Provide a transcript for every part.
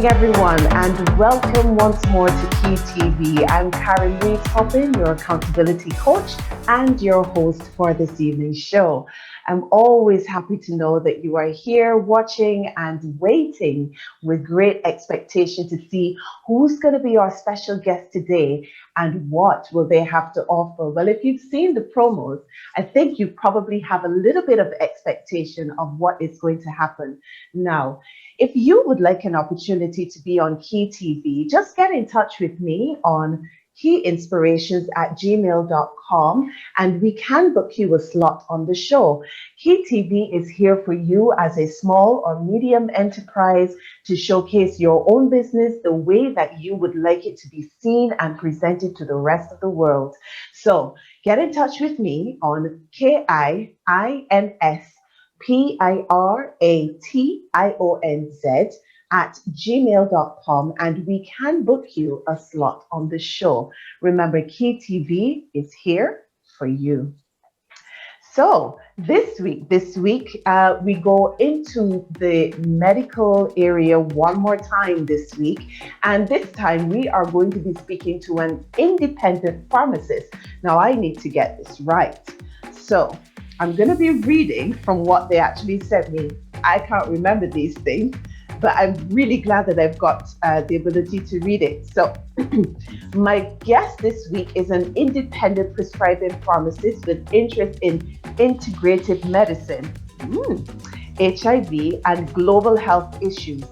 everyone, and welcome once more to Key TV. I'm Karen Reeves-Hoppin, your accountability coach and your host for this evening's show. I'm always happy to know that you are here watching and waiting with great expectation to see who's going to be our special guest today and what will they have to offer. Well, if you've seen the promos, I think you probably have a little bit of expectation of what is going to happen. Now, if you would like an opportunity to be on Key TV, just get in touch with me on keyinspirations@gmail.com and we can book you a slot on the show. Key TV is here for you as a small or medium enterprise to showcase your own business the way that you would like it to be seen and presented to the rest of the world. So get in touch with me on KIINSPIRATIONZ@gmail.com and we can book you a slot on the show. Remember, Key TV is here for you. So this week, we go into the medical area one more time this week. And this time we are going to be speaking to an independent pharmacist. Now I need to get this right. So I'm going to be reading from what they actually sent me. I can't remember these things, but I'm really glad that I've got the ability to read it. So my guest this week is an independent prescribing pharmacist with interest in integrative medicine, HIV and global health issues.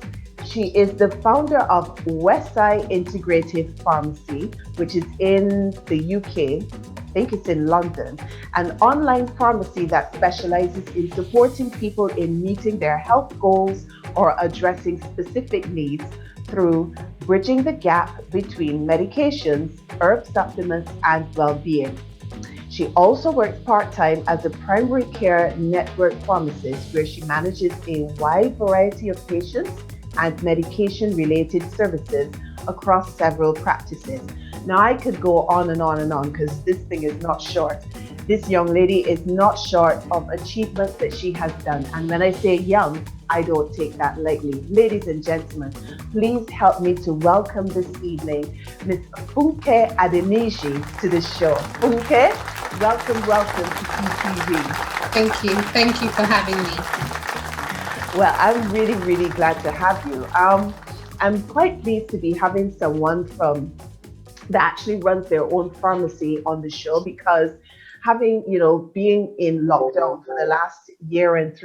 She is the founder of Wesie Integrative Pharmacy, which is in the UK. I think it's in London, an online pharmacy that specializes in supporting people in meeting their health goals or addressing specific needs through bridging the gap between medications, herb supplements, and well-being. She also works part-time as a Primary Care Network Pharmacist, where she manages a wide variety of patients and medication-related services across several practices. Now, I could go on and on and on because this thing is not short. This young lady is not short of achievements that she has done. And when I say young, I don't take that lightly. Ladies and gentlemen, please help me to welcome this evening Ms. Funke Adeniji to the show. Funke, welcome to PTV. Thank you for having me. Well, I'm really glad to have you. I'm quite pleased to be having someone that actually runs their own pharmacy on the show, because having, being in lockdown for the last year and a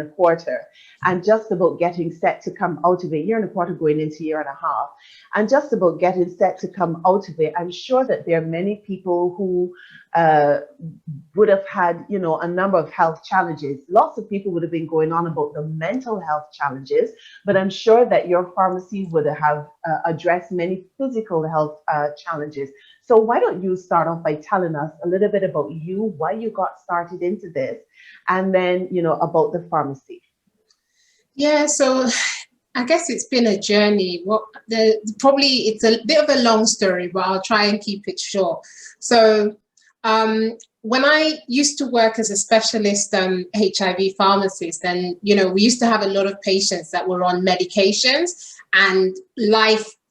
quarter, and just about getting set to come out of it, year and a quarter going into year and a half, and just about getting set to come out of it, I'm sure that there are many people who would have had, a number of health challenges. Lots of people would have been going on about the mental health challenges, but I'm sure that your pharmacy would have addressed many physical health challenges. So why don't you start off by telling us a little bit about you, why you got started into this, and then, about the pharmacy. Yeah, so I guess it's been a journey. Probably it's a bit of a long story, but I'll try and keep it short. So when I used to work as a specialist HIV pharmacist, and, we used to have a lot of patients that were on medications, and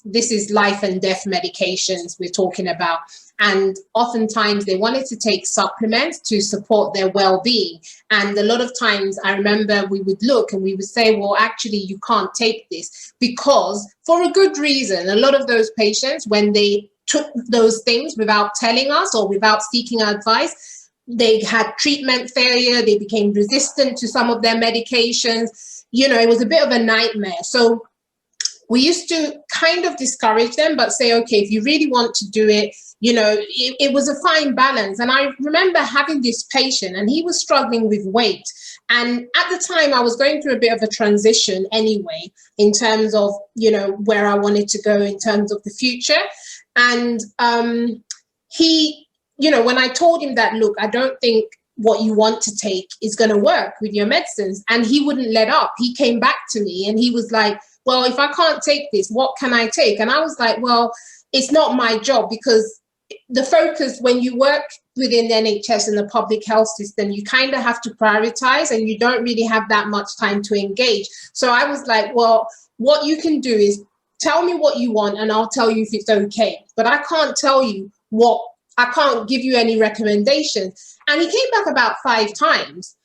this is life and death medications we're talking about. And oftentimes they wanted to take supplements to support their well-being. And a lot of times I remember we would look and we would say, well, actually, you can't take this, because for a good reason, a lot of those patients, when they took those things without telling us or without seeking advice, they had treatment failure, they became resistant to some of their medications. It was a bit of a nightmare. So we used to kind of discourage them, but say, okay, if you really want to do it, it was a fine balance. And I remember having this patient, and he was struggling with weight. And at the time, I was going through a bit of a transition anyway, in terms of, where I wanted to go in terms of the future. And he, when I told him that, look, I don't think what you want to take is going to work with your medicines, and he wouldn't let up. He came back to me and he was like, well, if I can't take this, what can I take? And I was like, well, it's not my job, because the focus when you work within the NHS and the public health system, you kind of have to prioritize, and you don't really have that much time to engage. So I was like, well, what you can do is tell me what you want and I'll tell you if it's okay. But I can't tell you I can't give you any recommendations. And he came back about 5 times.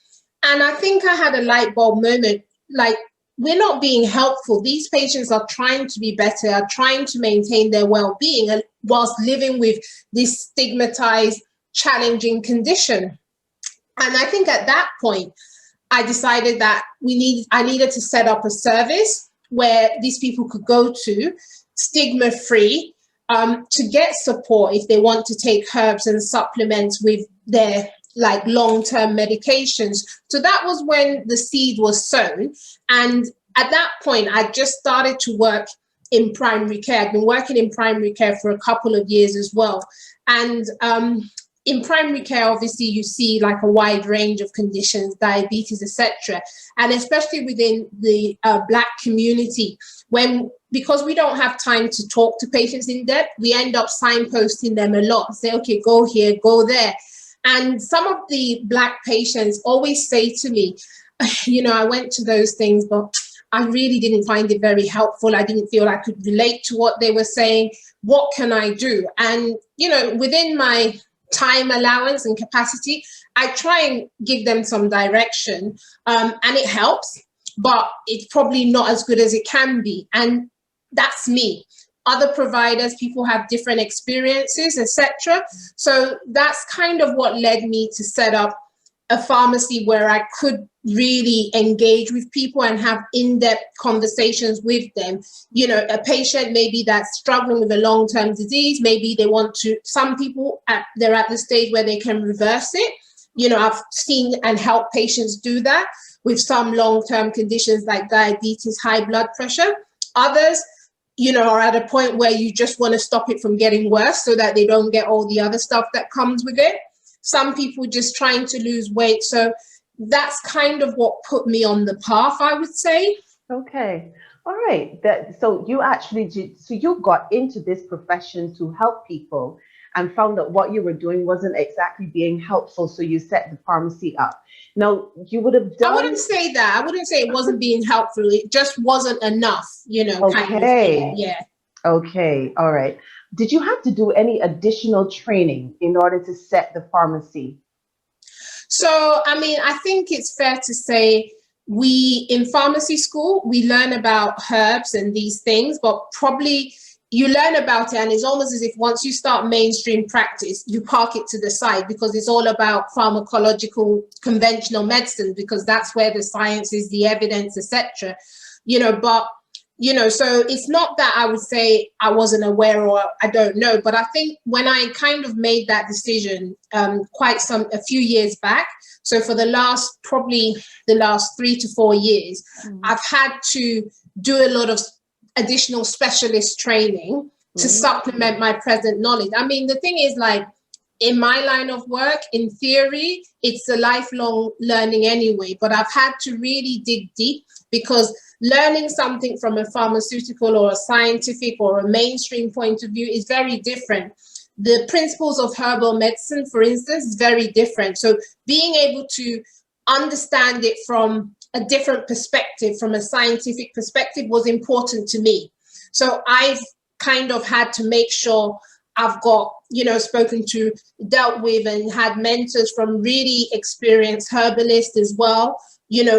And I think I had a light bulb moment, like, we're not being helpful. These patients are trying to be better, are trying to maintain their well-being whilst living with this stigmatized, challenging condition. And I think at that point, I decided that I needed to set up a service where these people could go to, stigma-free, to get support if they want to take herbs and supplements with their like long-term medications. So that was when the seed was sown. And at that point, I just started to work in primary care. I've been working in primary care for a couple of years as well. And in primary care, obviously, you see like a wide range of conditions, diabetes, etc. And especially within the Black community, because we don't have time to talk to patients in depth, we end up signposting them a lot. Say, okay, go here, go there. And some of the Black patients always say to me, I went to those things, but I really didn't find it very helpful. I didn't feel I could relate to what they were saying. What can I do? And, within my time allowance and capacity, I try and give them some direction, and it helps, but it's probably not as good as it can be. And that's me. Other providers, people have different experiences, etc. So that's kind of what led me to set up a pharmacy where I could really engage with people and have in-depth conversations with them. A patient maybe that's struggling with a long-term disease, maybe they want to, some people, they're at the stage where they can reverse it. I've seen and helped patients do that with some long-term conditions like diabetes, high blood pressure. Others, are at a point where you just want to stop it from getting worse so that they don't get all the other stuff that comes with it. Some people just trying to lose weight. So that's kind of what put me on the path, I would say. Okay. All right. So you got into this profession to help people and found that what you were doing wasn't exactly being helpful. So you set the pharmacy up. Now, you would have done... I wouldn't say that. I wouldn't say it wasn't being helpful. It just wasn't enough, Okay. kind of thing. Yeah. Okay. All right. Did you have to do any additional training in order to set the pharmacy? So, I think it's fair to say in pharmacy school, we learn about herbs and these things, but probably you learn about it and it's almost as if once you start mainstream practice, you park it to the side because it's all about pharmacological conventional medicine, because that's where the science is, the evidence, etc. So it's not that I would say I wasn't aware or I don't know, but I think when I kind of made that decision a few years back, so for the last 3 to 4 years, I've had to do a lot of additional specialist training to supplement my present knowledge. The thing is, like, in my line of work, in theory, it's a lifelong learning anyway, but I've had to really dig deep, because learning something from a pharmaceutical or a scientific or a mainstream point of view is very different. The principles of herbal medicine, for instance, is very different. So being able to understand it from a different perspective, from a scientific perspective, was important to me. So I've kind of had to make sure I've got, dealt with and had mentors from really experienced herbalists as well,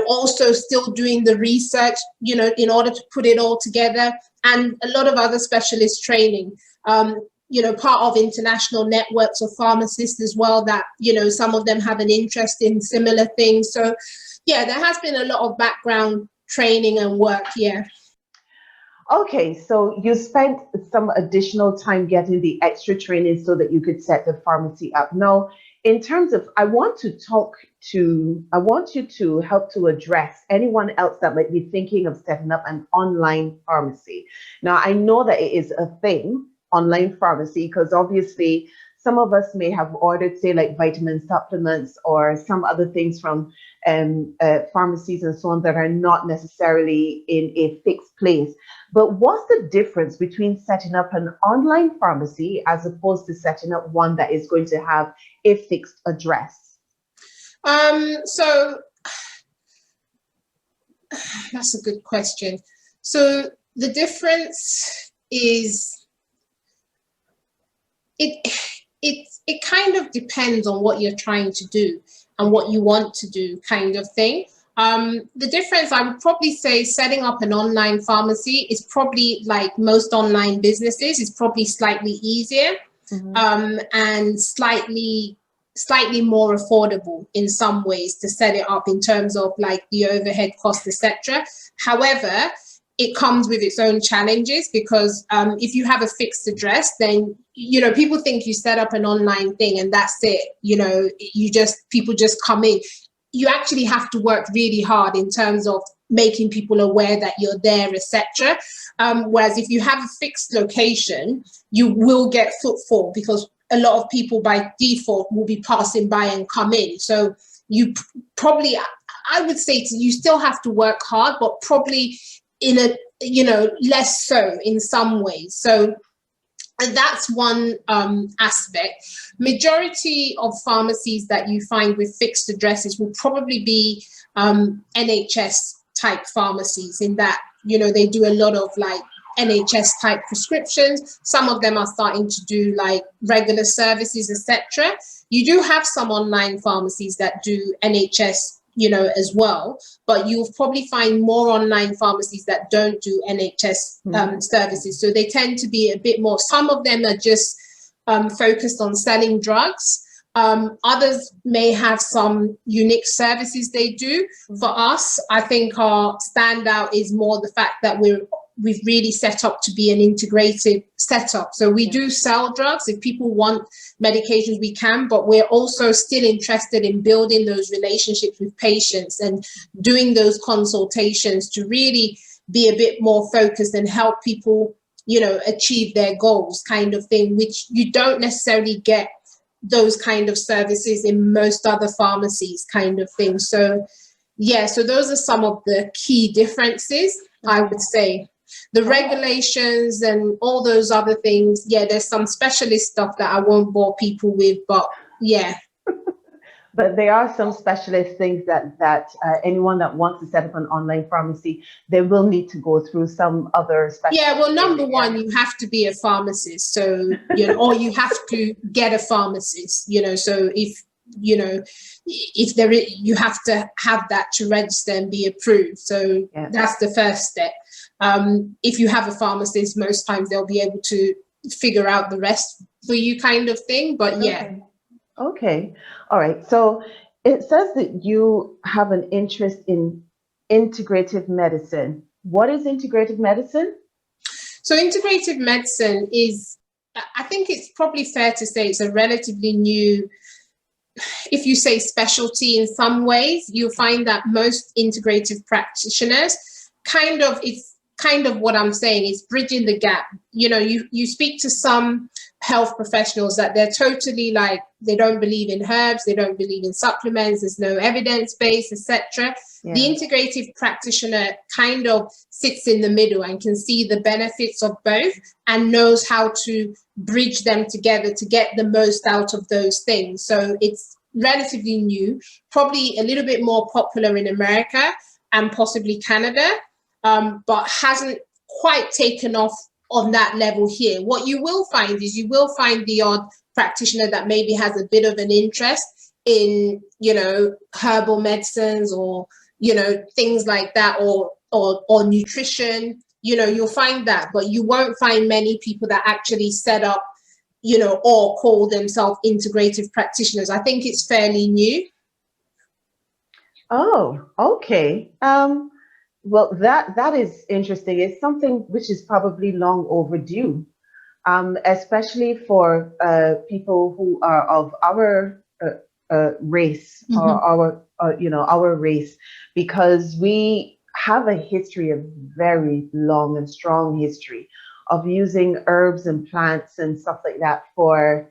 also still doing the research, in order to put it all together, and a lot of other specialist training, part of international networks of pharmacists as well that, some of them have an interest in similar things. So yeah, there has been a lot of background training and work. Yeah. Okay, so you spent some additional time getting the extra training so that you could set the pharmacy up. Now, in terms of, I want you to help to address anyone else that might be thinking of setting up an online pharmacy. Now, I know that it is a thing, online pharmacy, because obviously some of us may have ordered, say, like vitamin supplements or some other things from pharmacies and so on that are not necessarily in a fixed place. But what's the difference between setting up an online pharmacy as opposed to setting up one that is going to have a fixed address? So that's a good question. So the difference is it kind of depends on what you're trying to do and what you want to do, kind of thing. The difference, I would probably say, setting up an online pharmacy is probably, like most online businesses, is probably slightly easier, and slightly more affordable in some ways to set it up in terms of like the overhead cost, etc. However, it comes with its own challenges, because if you have a fixed address, then, you know, people think you set up an online thing and that's it. You know, people just come in. You actually have to work really hard in terms of making people aware that you're there, etc. Whereas if you have a fixed location, you will get footfall, because a lot of people by default will be passing by and come in. So you probably, I would say, you still have to work hard, but probably in a, you know, less so in some ways. So that's one aspect. Majority of pharmacies that you find with fixed addresses will probably be NHS type pharmacies, in that, you know, they do a lot of like NHS type prescriptions. Some of them are starting to do like regular services, etc. You do have some online pharmacies that do NHS, you know, as well, but you'll probably find more online pharmacies that don't do NHS services. So they tend to be a bit more, some of them are just focused on selling drugs. Others may have some unique services they do. For us, I think our standout is more the fact that we've really set up to be an integrated setup. So we do sell drugs. If people want medications, we can, but we're also still interested in building those relationships with patients and doing those consultations to really be a bit more focused and help people, you know, achieve their goals, kind of thing, which you don't necessarily get those kind of services in most other pharmacies, kind of thing. So yeah, so those are some of the key differences, I would say. The regulations and all those other things, yeah, there's some specialist stuff that I won't bore people with, but yeah. But there are some specialist things that anyone that wants to set up an online pharmacy, they will need to go through some other specialist. Yeah, well, number one, you have to be a pharmacist. So, you know, or you have to get a pharmacist, you know, so if, you know, if there is, you have to have that to register and be approved. So that's the first step. If you have a pharmacist, most times they'll be able to figure out the rest for you, kind of thing. But yeah. Okay. All right. So it says that you have an interest in integrative medicine. What is integrative medicine? So integrative medicine is, I think it's probably fair to say, it's a relatively new, if you say specialty in some ways. You'll find that most integrative practitioners it's kind of what I'm saying is bridging the gap. You know, you speak to some health professionals that they're totally like, they don't believe in herbs, they don't believe in supplements, there's no evidence base, etc. The integrative practitioner kind of sits in the middle and can see the benefits of both and knows how to bridge them together to get the most out of those things. So it's relatively new, probably a little bit more popular in America and possibly Canada, but hasn't quite taken off on that level here. What you will find is you will find the odd practitioner that maybe has a bit of an interest in, you know, herbal medicines or, you know, things like that, or nutrition. You know, you'll find that, but you won't find many people that actually set up, you know, or call themselves integrative practitioners. I think it's fairly new. Oh, okay. Well, that is interesting. It's something which is probably long overdue, especially for people who are of our race, or our race, because we have a history, a very long and strong history of using herbs and plants and stuff like that for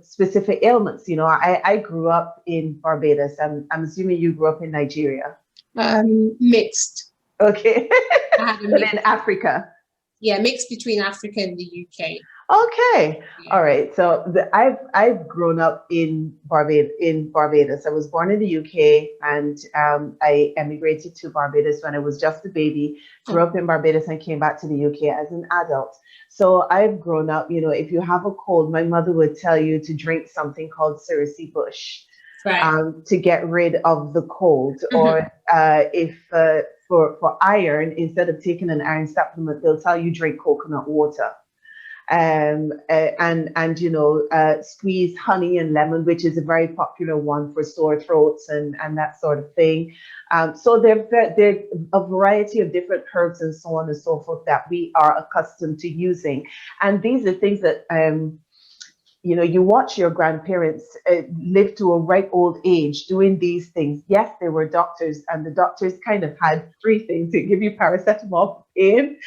specific ailments. You know, I grew up in Barbados. I'm assuming you grew up in Nigeria. Mixed. Okay. But in Africa. Yeah, mixed between Africa and the UK. Okay. Yeah. All right. So I've grown up in Barbados. I was born in the UK, and I emigrated to Barbados when I was just a baby. Grew up in Barbados and came back to the UK as an adult. So I've grown up. If you have a cold, my mother would tell you to drink something called Cerisi Bush, Right. to get rid of the cold, Mhm. or if for iron, instead of taking an iron supplement, they'll tell you drink coconut water, and squeeze honey and lemon, which is a very popular one for sore throats and that sort of thing. So there a variety of different herbs and so on and so forth that we are accustomed to using, and these are things that you watch your grandparents live to a right old age doing these things. Yes, they were doctors, and the doctors kind of had three things to give you paracetamol for pain.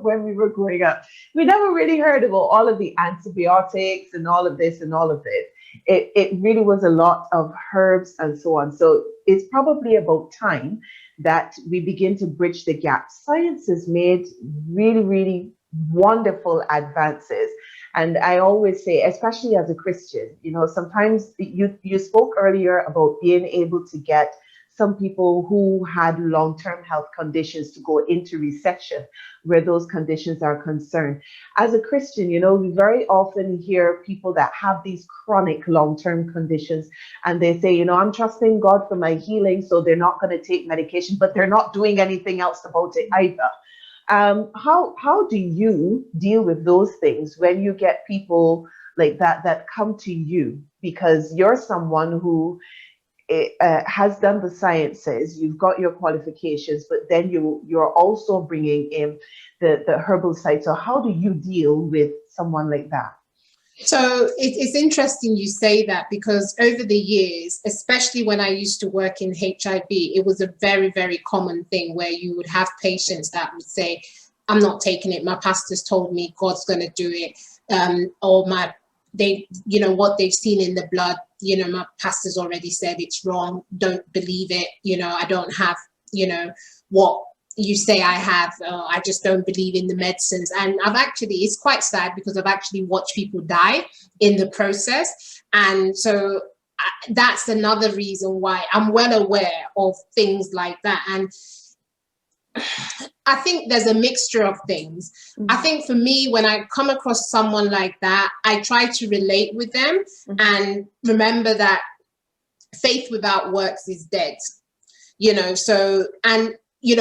When we were growing up, we never really heard about all of the antibiotics and all of this and all of this. It really was a lot of herbs and so on. So it's probably about time that we begin to bridge the gap. Science has made really, really wonderful advances. And I always say, especially as a Christian, sometimes you spoke earlier about being able to get some people who had long-term health conditions to go into recession where those conditions are concerned. As a Christian, we very often hear people that have these chronic long-term conditions, and they say, I'm trusting God for my healing, so they're not going to take medication, but they're not doing anything else about it either. How do you deal with those things when you get people like that come to you because you're someone who has done the sciences, you've got your qualifications, but then you're also bringing in the herbal side. So how do you deal with someone like that? So it's interesting you say that, because over the years, especially when I used to work in HIV, it was a very, very common thing where you would have patients that would say, I'm not taking it. My pastor's told me God's going to do it. Or what they've seen in the blood, my pastor's already said it's wrong. Don't believe it. I don't have, what you say I have. I just don't believe in the medicines. And it's quite sad because I've actually watched people die in the process. And so that's another reason why I'm well aware of things like that. And I think there's a mixture of things. Mm-hmm. I think for me, when I come across someone like that, I try to relate with them, mm-hmm. and remember that faith without works is dead.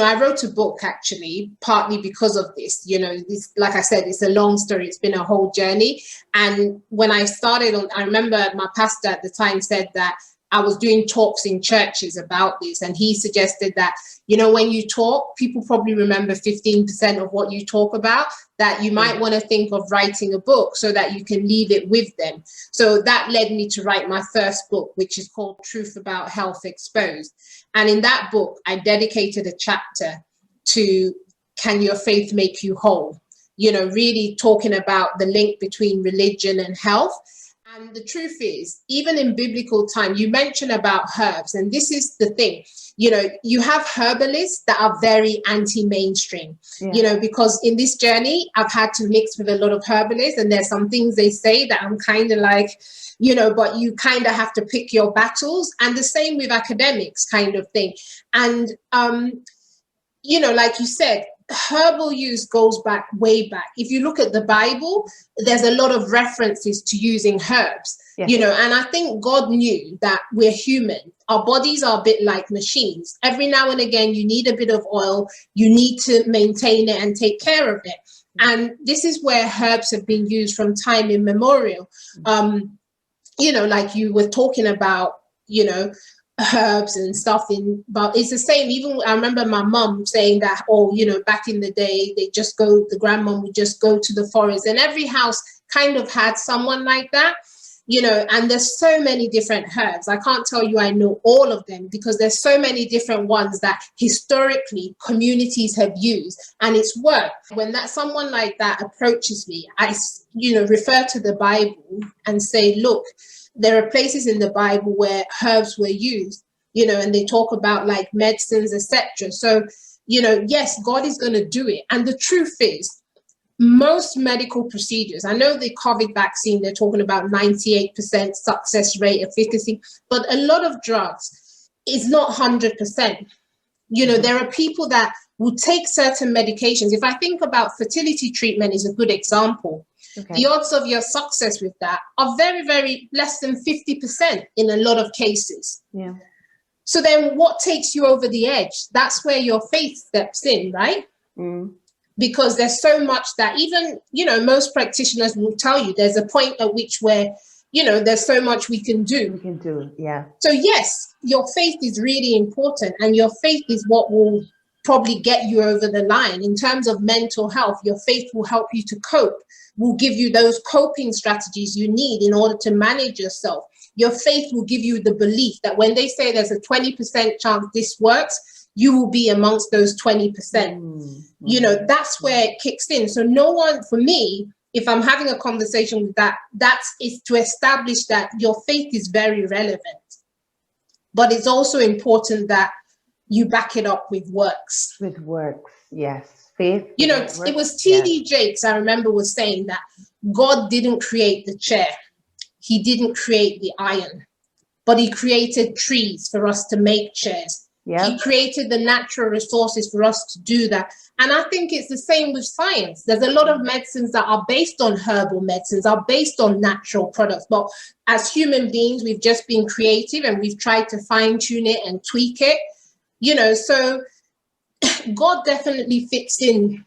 I wrote a book actually, partly because of this. This, like I said, it's a long story. It's been a whole journey. And when I started I remember my pastor at the time said that I was doing talks in churches about this. And he suggested that, when you talk, people probably remember 15% of what you talk about, that you might want to think of writing a book so that you can leave it with them. So that led me to write my first book, which is called Truth About Health Exposed. And in that book, I dedicated a chapter to Can Your Faith Make You Whole? Really talking about the link between religion and health. And the truth is, even in biblical time, you mentioned about herbs, and this is the thing, you have herbalists that are very anti-mainstream, because in this journey, I've had to mix with a lot of herbalists, and there's some things they say that I'm kind of like, but you kind of have to pick your battles, and the same with academics kind of thing. And, like you said, herbal use goes back way back. If you look at the Bible, there's a lot of references to using herbs, and I think God knew that we're human. Our bodies are a bit like machines. Every now and again, you need a bit of oil. You need to maintain it and take care of it. And this is where herbs have been used from time immemorial. Like you were talking about, herbs and stuff but it's the same. Even I remember my mum saying that, back in the day, the grandmom would just go to the forest, and every house kind of had someone like that, and there's so many different herbs. I can't tell you I know all of them, because there's so many different ones that historically communities have used, and it's worked. When someone like that approaches me, I refer to the Bible and say, look, there are places in the Bible where herbs were used, and they talk about like medicines, etc. So, yes, God is going to do it. And the truth is, most medical procedures, I know the COVID vaccine, they're talking about 98% success rate, efficacy, but a lot of drugs is not 100%. You know, there are people that will take certain medications. If I think about fertility treatment is a good example. Okay. The odds of your success with that are very, very less than 50% in a lot of cases. Yeah. So then what takes you over the edge? That's where your faith steps in, right? Mm. Because there's so much that even, you know, most practitioners will tell you there's a point at which where, you know, there's so much we can do. We can do, yeah. So yes, your faith is really important, and your faith is what will probably get you over the line. In terms of mental health, your faith will help you to cope, will give you those coping strategies you need in order to manage yourself. Your faith will give you the belief that when they say there's a 20% chance this works, you will be amongst those 20%. Mm-hmm. You know, that's where it kicks in. So no one, for me, if I'm having a conversation with that is to establish that your faith is very relevant. But it's also important that you back it up with works. With works, yes. Faith. You know, it was T.D. Jakes, I remember, was saying that God didn't create the chair. He didn't create the iron, but he created trees for us to make chairs. Yep. He created the natural resources for us to do that. And I think it's the same with science. There's a lot of medicines that are based on herbal medicines, are based on natural products. But as human beings, we've just been creative and we've tried to fine tune it and tweak it. You know, so God definitely fits in,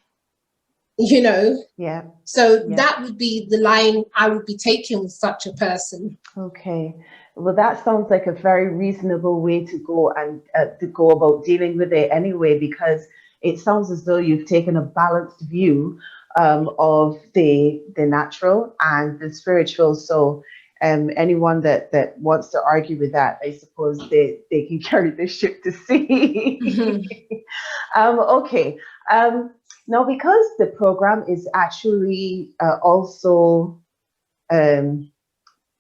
you know. Yeah. So that would be the line I would be taking with such a person. Okay. Well, that sounds like a very reasonable way to go and to go about dealing with it anyway, because it sounds as though you've taken a balanced view of the natural and the spiritual. So anyone that wants to argue with that, I suppose they can carry the ship to sea. Mm-hmm. Okay. Now, because the program is actually also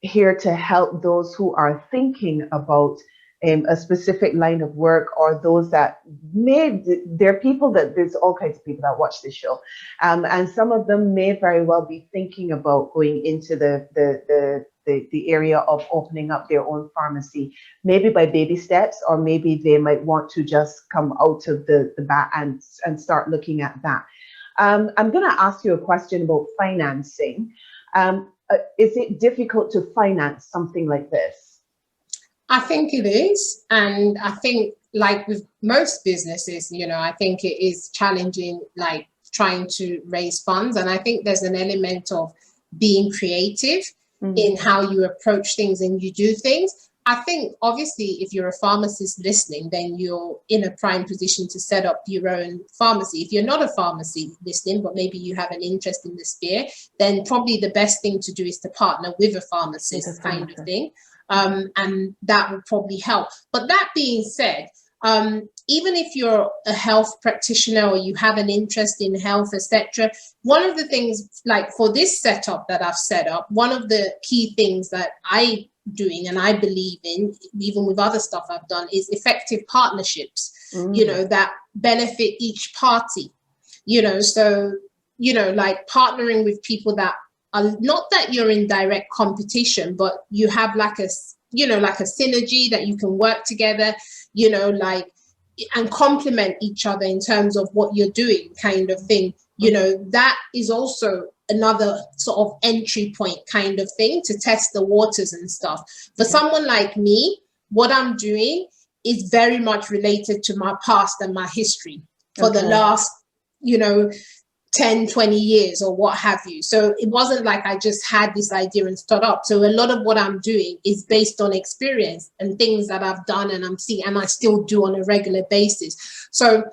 here to help those who are thinking about a specific line of work, or those that there are people that there's all kinds of people that watch this show, and some of them may very well be thinking about going into the area of opening up their own pharmacy, maybe by baby steps, or maybe they might want to just come out of the bat and start looking at that. I'm going to ask you a question about financing. Is it difficult to finance something like this? I think it is. And I think, like with most businesses, you know, I think it is challenging, like trying to raise funds. And I think there's an element of being creative in how you approach things and you do things. I think, obviously, if you're a pharmacist listening, then you're in a prime position to set up your own pharmacy. If you're not a pharmacy listening, but maybe you have an interest in the sphere, then probably the best thing to do is to partner with a pharmacist kind of thing. And that will probably help. But that being said, even if you're a health practitioner or you have an interest in health, etc., one of the things, like for this setup that I've set up, one of the key things that I doing and I believe in, even with other stuff I've done, is effective partnerships, you know, that benefit each party, you know. So, you know, like partnering with people that are not that you're in direct competition, but you have like a, you know, like a synergy that you can work together, you know, like, and complement each other in terms of what you're doing kind of thing. You know, that is also another sort of entry point kind of thing to test the waters and stuff. For someone like me, what I'm doing is very much related to my past and my history for the last, you know, 10, 20 years or what have you. So it wasn't like I just had this idea and stood up. So a lot of what I'm doing is based on experience and things that I've done and I'm seeing, and I still do on a regular basis. So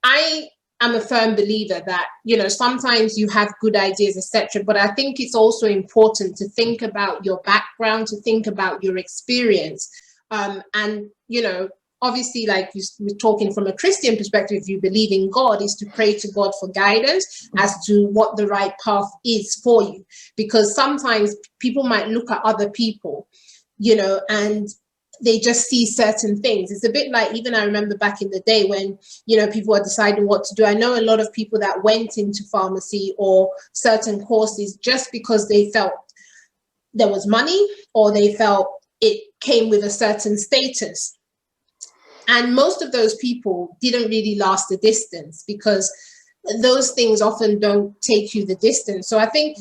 I'm a firm believer that, you know, sometimes you have good ideas, etc. But I think it's also important to think about your background, to think about your experience. And, you know, obviously, like we're talking from a Christian perspective, if you believe in God, is to pray to God for guidance as to what the right path is for you. Because sometimes people might look at other people, you know, and they just see certain things. It's a bit like, even I remember back in the day when, people were deciding what to do. I know a lot of people that went into pharmacy or certain courses just because they felt there was money, or they felt it came with a certain status. And most of those people didn't really last the distance, because those things often don't take you the distance. So I think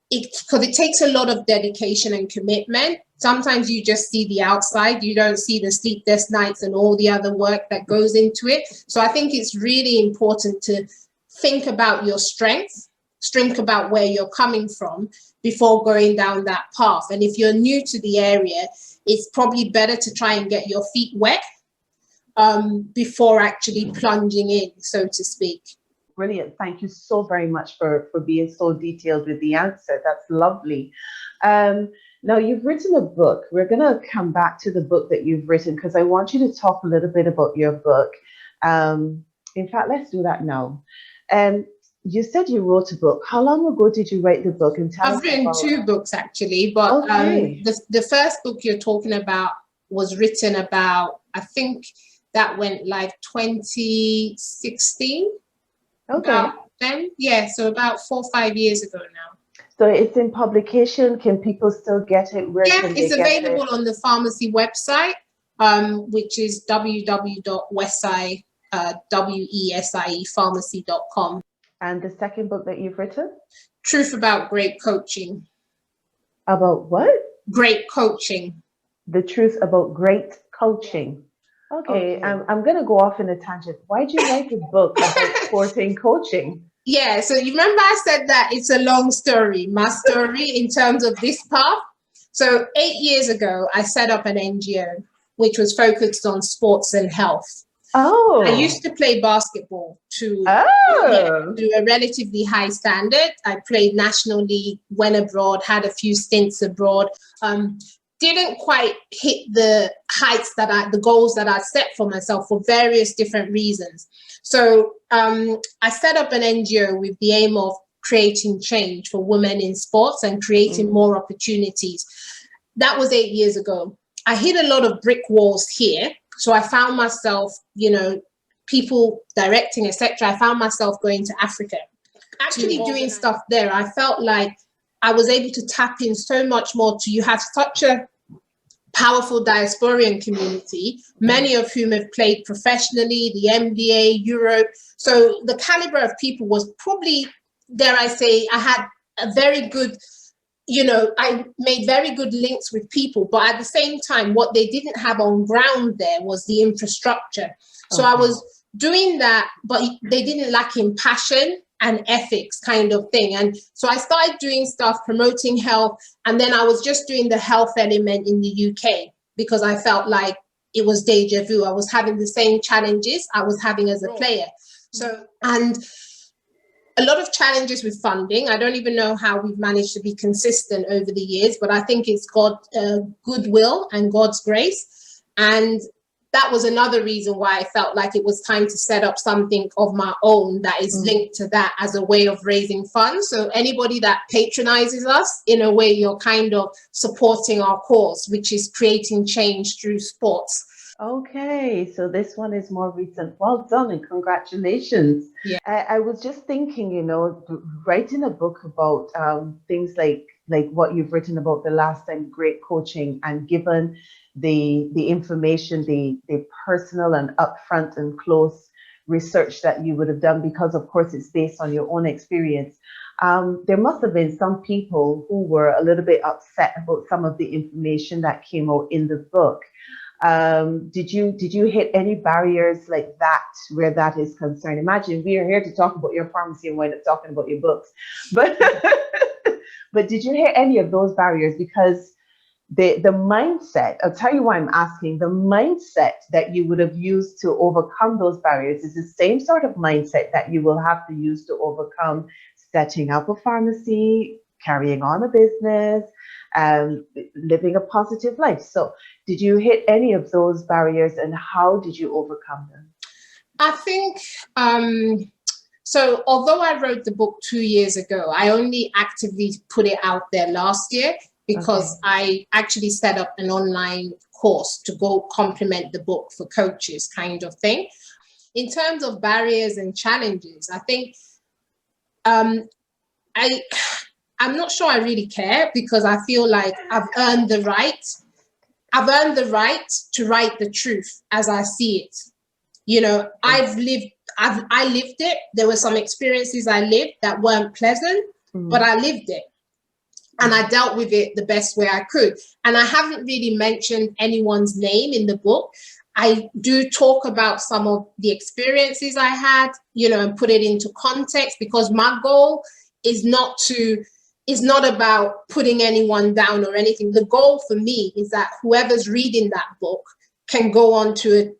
because it takes a lot of dedication and commitment. Sometimes you just see the outside, you don't see the sleepless nights and all the other work that goes into it. So I think it's really important to think about your strengths, think about where you're coming from before going down that path. And if you're new to the area, it's probably better to try and get your feet wet before actually plunging in, so to speak. Brilliant. Thank you so very much for being so detailed with the answer. That's lovely. Now, you've written a book. We're going to come back to the book that you've written, because I want you to talk a little bit about your book. In fact, let's do that now. You said you wrote a book. How long ago did you write the book? And tell us I've written about... 2 books, actually. But okay. The first book you're talking about was written about, I think that went live 2016. Okay. Then, yeah, so about 4 or 5 years ago now. So it's in publication. Can people still get it? Where can they it's get available it? on the pharmacy website, which is www.wesiepharmacy.com. And the second book that you've written? Truth About Great Coaching. About what? Great coaching. The truth about great coaching. Okay. I'm going to go off in a tangent. Why did you write a book about sporting coaching? Yeah, so you remember I said that it's a long story, my story in terms of this path. So 8 years ago, I set up an NGO which was focused on sports and health. Oh. I used to play basketball to a relatively high standard. I played National League, went abroad, had a few stints abroad. Didn't quite hit the heights the goals that I set for myself for various different reasons. So I set up an NGO with the aim of creating change for women in sports and creating more opportunities. That was 8 years ago. I hit a lot of brick walls here. So I found myself, people directing, etc. I found myself going to Africa, actually doing stuff there. I felt like I was able to tap in so much more you have such a powerful diasporian community, many of whom have played professionally, the NBA, Europe. So the caliber of people was probably, dare I say, I had a very good, I made very good links with people, but at the same time, what they didn't have on ground there was the infrastructure. So I was doing that, but they didn't lack in passion and ethics kind of thing. And so I started doing stuff, promoting health. And then I was just doing the health element in the UK because I felt like it was deja vu. I was having the same challenges I was having as a player. So, and a lot of challenges with funding. I don't even know how we've managed to be consistent over the years, but I think it's God's goodwill and God's grace. And that was another reason why I felt like it was time to set up something of my own that is linked to that as a way of raising funds. So anybody that patronizes us, in a way, you're kind of supporting our cause, which is creating change through sports. Okay, so this one is more recent. Well done and congratulations. Yeah. I was just thinking, writing a book about things like what you've written about the last time, great coaching, and given the information, the personal and upfront and close research that you would have done, because of course it's based on your own experience. There must have been some people who were a little bit upset about some of the information that came out in the book. Did you hit any barriers like that where that is concerned? Imagine we are here to talk about your pharmacy and wind up talking about your books, but but did you hit any of those barriers? Because the mindset, I'll tell you why I'm asking, the mindset that you would have used to overcome those barriers is the same sort of mindset that you will have to use to overcome setting up a pharmacy, carrying on a business, living a positive life. So did you hit any of those barriers, and how did you overcome them? I think, so although I wrote the book 2 years ago, I only actively put it out there last year. because I actually set up an online course to go complement the book for coaches kind of thing. In terms of barriers and challenges, I think I'm not sure I really care, because I feel like I've earned the right to write the truth as I see it. You know, I lived it. There were some experiences I lived that weren't pleasant, but I lived it. And I dealt with it the best way I could. And I haven't really mentioned anyone's name in the book. I do talk about some of the experiences I had, you know, and put it into context, because my goal is not about putting anyone down or anything. The goal for me is that whoever's reading that book can go on to,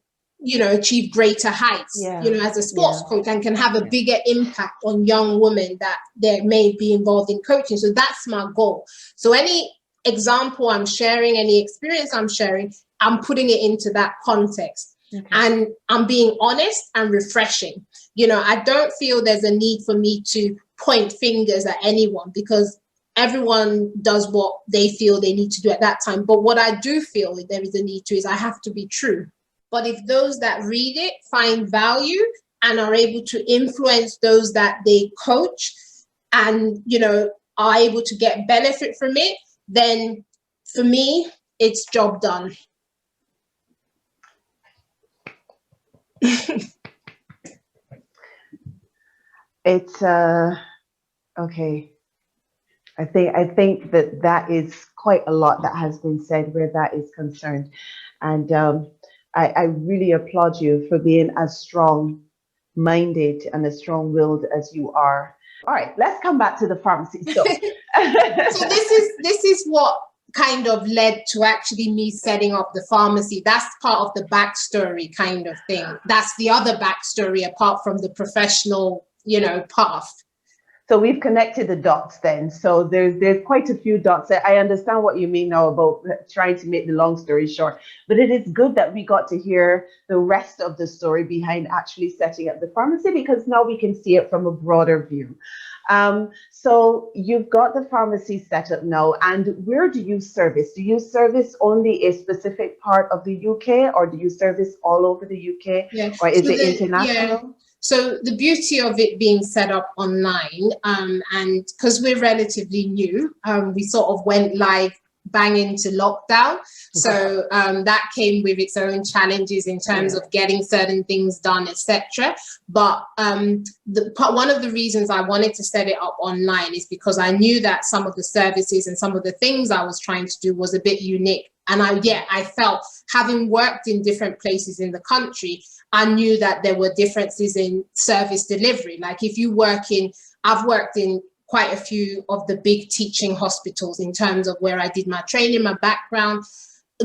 you know, achieve greater heights, you know, as a sports coach, and can have a bigger impact on young women that they may be involved in coaching. So that's my goal. So any example I'm sharing, any experience I'm sharing, I'm putting it into that context. And I'm being honest and refreshing. You know, I don't feel there's a need for me to point fingers at anyone, because everyone does what they feel they need to do at that time. But what I do feel there is a need to is I have to be true. But if those that read it find value and are able to influence those that they coach and, you know, are able to get benefit from it, then for me, it's job done. It's okay. I think that is quite a lot that has been said where that is concerned, and I really applaud you for being as strong-minded and as strong-willed as you are. All right, let's come back to the pharmacy. So, so this is what kind of led to actually me setting up the pharmacy. That's part of the backstory kind of thing. That's the other backstory apart from the professional, you know, path. So we've connected the dots then. So there's quite a few dots. I understand what you mean now about trying to make the long story short, but it is good that we got to hear the rest of the story behind actually setting up the pharmacy, because now we can see it from a broader view. So you've got the pharmacy set up now, and where do you service? Do you service only a specific part of the UK, or do you service all over the UK? Yeah. Or is it international? Yeah. So the beauty of it being set up online, and because we're relatively new, we sort of went live bang into lockdown. So that came with its own challenges in terms of getting certain things done, etc. But one of the reasons I wanted to set it up online is because I knew that some of the services and some of the things I was trying to do was a bit unique. And I felt, having worked in different places in the country, I knew that there were differences in service delivery. Like if you I've worked in quite a few of the big teaching hospitals in terms of where I did my training, my background.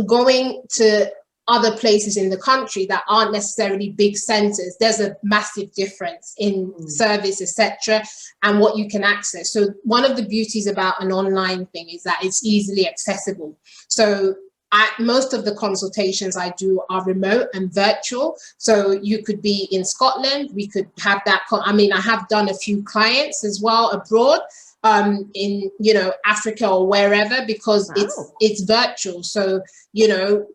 Going to other places in the country that aren't necessarily big centers, there's a massive difference in service, etc., and what you can access. So one of the beauties about an online thing is that it's easily accessible. So most of the consultations I do are remote and virtual. So you could be in Scotland, we could have that. I have done a few clients as well abroad, in, you know, Africa or wherever, because it's virtual. So, you know,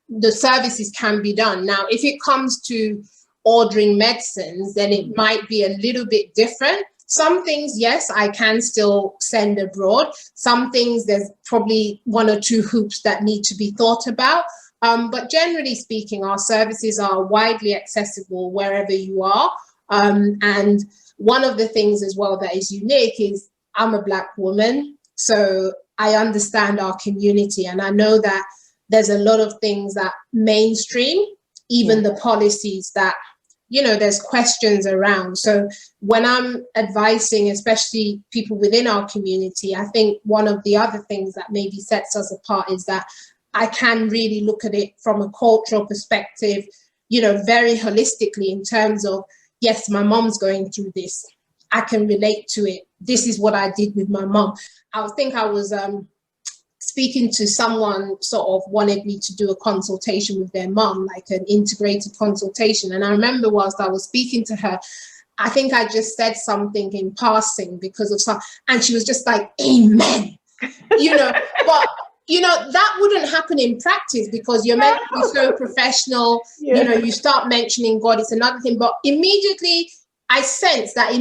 the services can be done. Now, if it comes to ordering medicines, then it might be a little bit different. Some things, yes, I can still send abroad. Some things, there's probably one or two hoops that need to be thought about. But generally speaking, our services are widely accessible wherever you are. And one of the things as well that is unique is I'm a Black woman, so I understand our community, and I know that there's a lot of things that mainstream, even the policies that, you know, there's questions around. So when I'm advising, especially people within our community, I think one of the other things that maybe sets us apart is that I can really look at it from a cultural perspective, you know, very holistically, in terms of, yes, my mom's going through this. I can relate to it. This is what I did with my mom. I think I was speaking to someone, sort of wanted me to do a consultation with their mom, like an integrated consultation. And I remember whilst I was speaking to her, I think I just said something in passing because of some, and she was just like, amen. but that wouldn't happen in practice because you're meant to be so professional. Yeah. You start mentioning God, it's another thing. But immediately I sensed that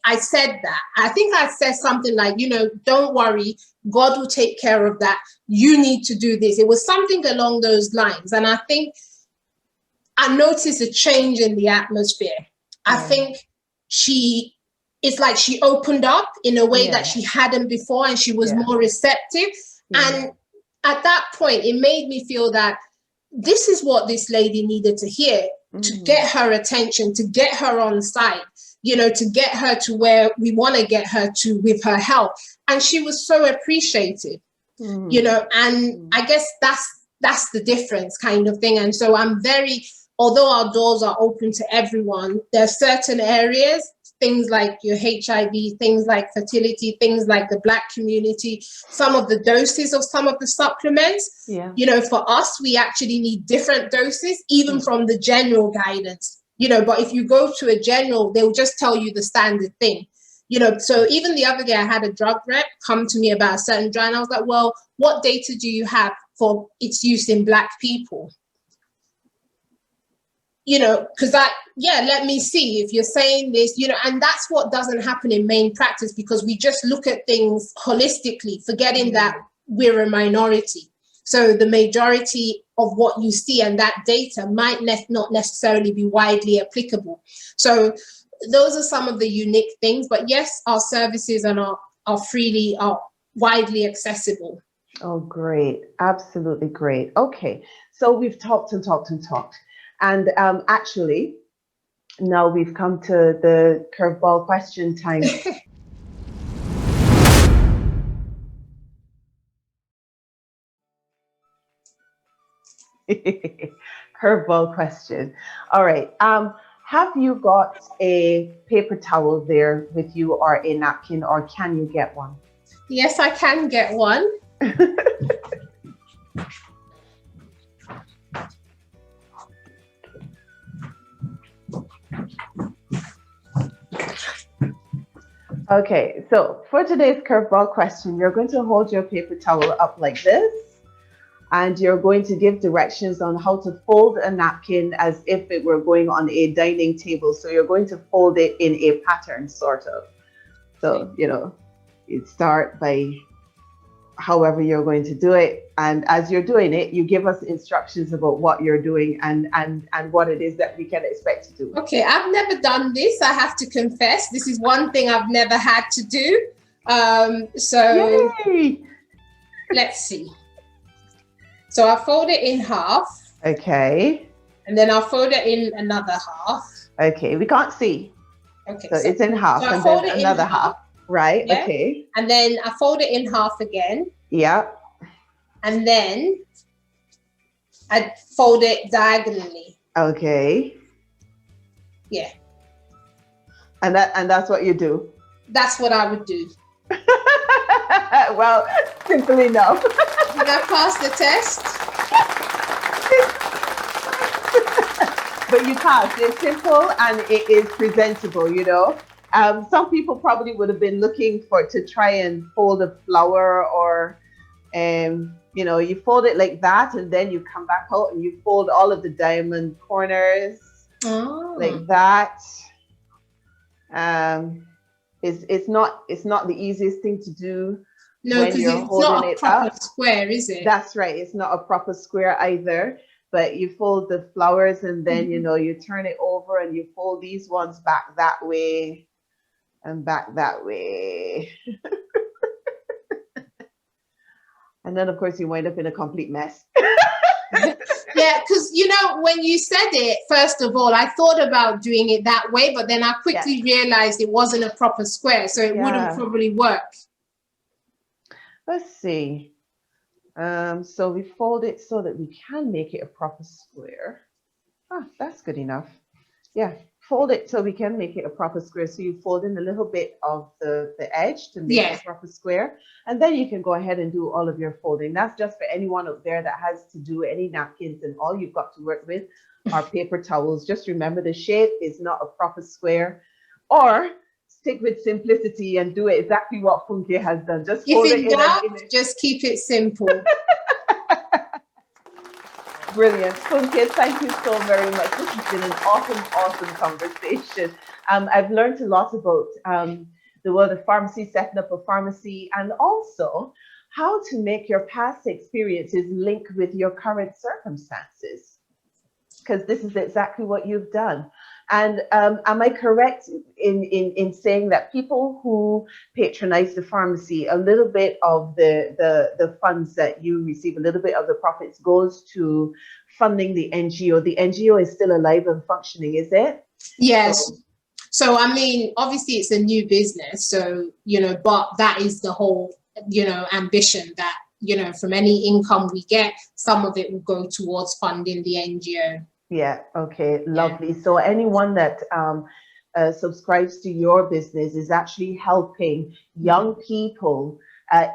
I said that. I think I said something like, don't worry, God will take care of that. You need to do this. It was something along those lines. And I think I noticed a change in the atmosphere. I think it's like she opened up in a way that she hadn't before, and she was more receptive. And at that point, it made me feel that this is what this lady needed to hear to get her attention, to get her on side, to get her to where we want to get her to with her health. And she was so appreciated, and I guess that's the difference kind of thing. And so although our doors are open to everyone, there are certain areas, things like your HIV, things like fertility, things like the Black community, some of the doses of some of the supplements. For us, we actually need different doses, even from the general guidance. But if you go to a general, they'll just tell you the standard thing. So even the other day, I had a drug rep come to me about a certain drug, and I was like, well, what data do you have for its use in Black people? Because let me see if you're saying this, and that's what doesn't happen in main practice, because we just look at things holistically, forgetting that we're a minority. So the majority of what you see and that data might not necessarily be widely applicable. So those are some of the unique things. But yes, our services are widely accessible. Oh, great. Absolutely great. Okay. So we've talked and talked and talked. And actually, now we've come to the curveball question time. Curveball question. All right. Have you got a paper towel there with you, or a napkin, or can you get one? Yes, I can get one. Okay, so for today's curveball question, you're going to hold your paper towel up like this, and you're going to give directions on how to fold a napkin as if it were going on a dining table. So you're going to fold it in a pattern, sort of. So, you start by however you're going to do it. And as you're doing it, you give us instructions about what you're doing and what it is that we can expect to do. Okay, I've never done this. I have to confess. This is one thing I've never had to do. So Yay! Let's see. So I fold it in half. Okay. And then I'll fold it in another half. Okay, we can't see. Okay. So it's in half, and then another half. Right, yeah. Okay. And then I fold it in half again. Yeah. And then I fold it diagonally. Okay. Yeah. And that's what you do? That's what I would do. Well, simple enough. Did I pass the test? But you passed. It's simple and it is presentable, Some people probably would have been looking to try and fold a flower, or you fold it like that, and then you come back out and you fold all of the diamond corners like that. It's not the easiest thing to do. No, because it's not a proper square, is it? That's right. It's not a proper square either. But you fold the flowers, and then you turn it over, and you fold these ones back that way and back that way. And then, of course, you wind up in a complete mess. Yeah, because, when you said it, first of all, I thought about doing it that way, but then I quickly realized it wasn't a proper square, so it wouldn't probably work. Let's see. So we fold it so that we can make it a proper square. That's good enough. Yeah, fold it so we can make it a proper square. So you fold in a little bit of the edge to make it a proper square. And then you can go ahead and do all of your folding. That's just for anyone out there that has to do any napkins, and all you've got to work with are paper towels. Just remember, the shape is not a proper square. Or stick with simplicity and do exactly what Funke has done. Just if hold in it doubt, in it. just keep it simple. Brilliant. Funke, thank you so very much. This has been an awesome conversation. I've learned a lot about the world of pharmacy, setting up a pharmacy, and also how to make your past experiences link with your current circumstances, because this is exactly what you've done. And am I correct in saying that people who patronize the pharmacy, a little bit of the funds that you receive, a little bit of the profits goes to funding the NGO? The NGO is still alive and functioning, is it? Yes. So, I mean, obviously it's a new business. So, but that is the whole, ambition that, from any income we get, some of it will go towards funding the NGO. Yeah. Okay. Lovely. So anyone that subscribes to your business is actually helping young people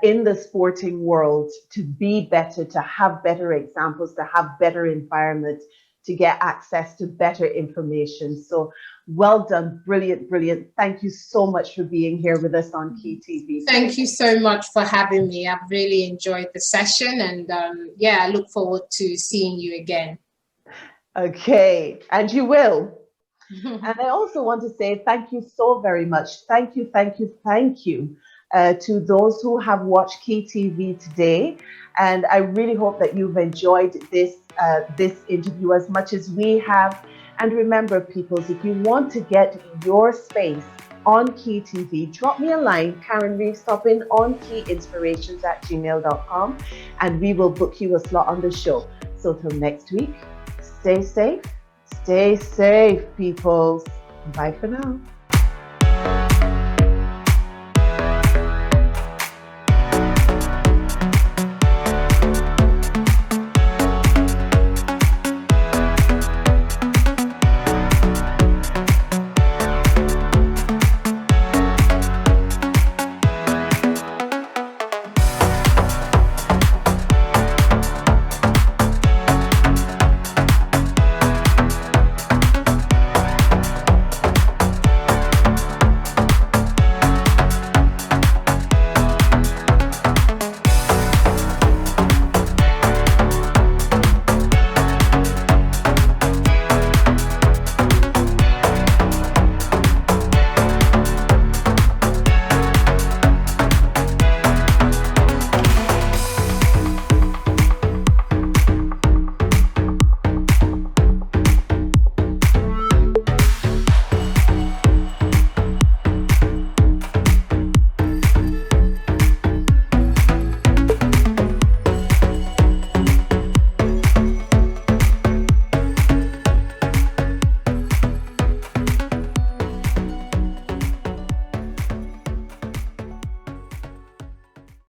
in the sporting world to be better, to have better examples, to have better environments, to get access to better information. So well done. Brilliant. Thank you so much for being here with us on Key TV. Thank you so much for having me. I've really enjoyed the session, and I look forward to seeing you again. Okay, and you will. And I also want to say thank you so very much. Thank you to those who have watched Key TV today. And I really hope that you've enjoyed this interview as much as we have. And remember, peoples, if you want to get your space on Key TV, drop me a line, Karen Reeves, stop in on keyinspirations@gmail.com, and we will book you a slot on the show. So till next week, stay safe, peoples. Bye for now.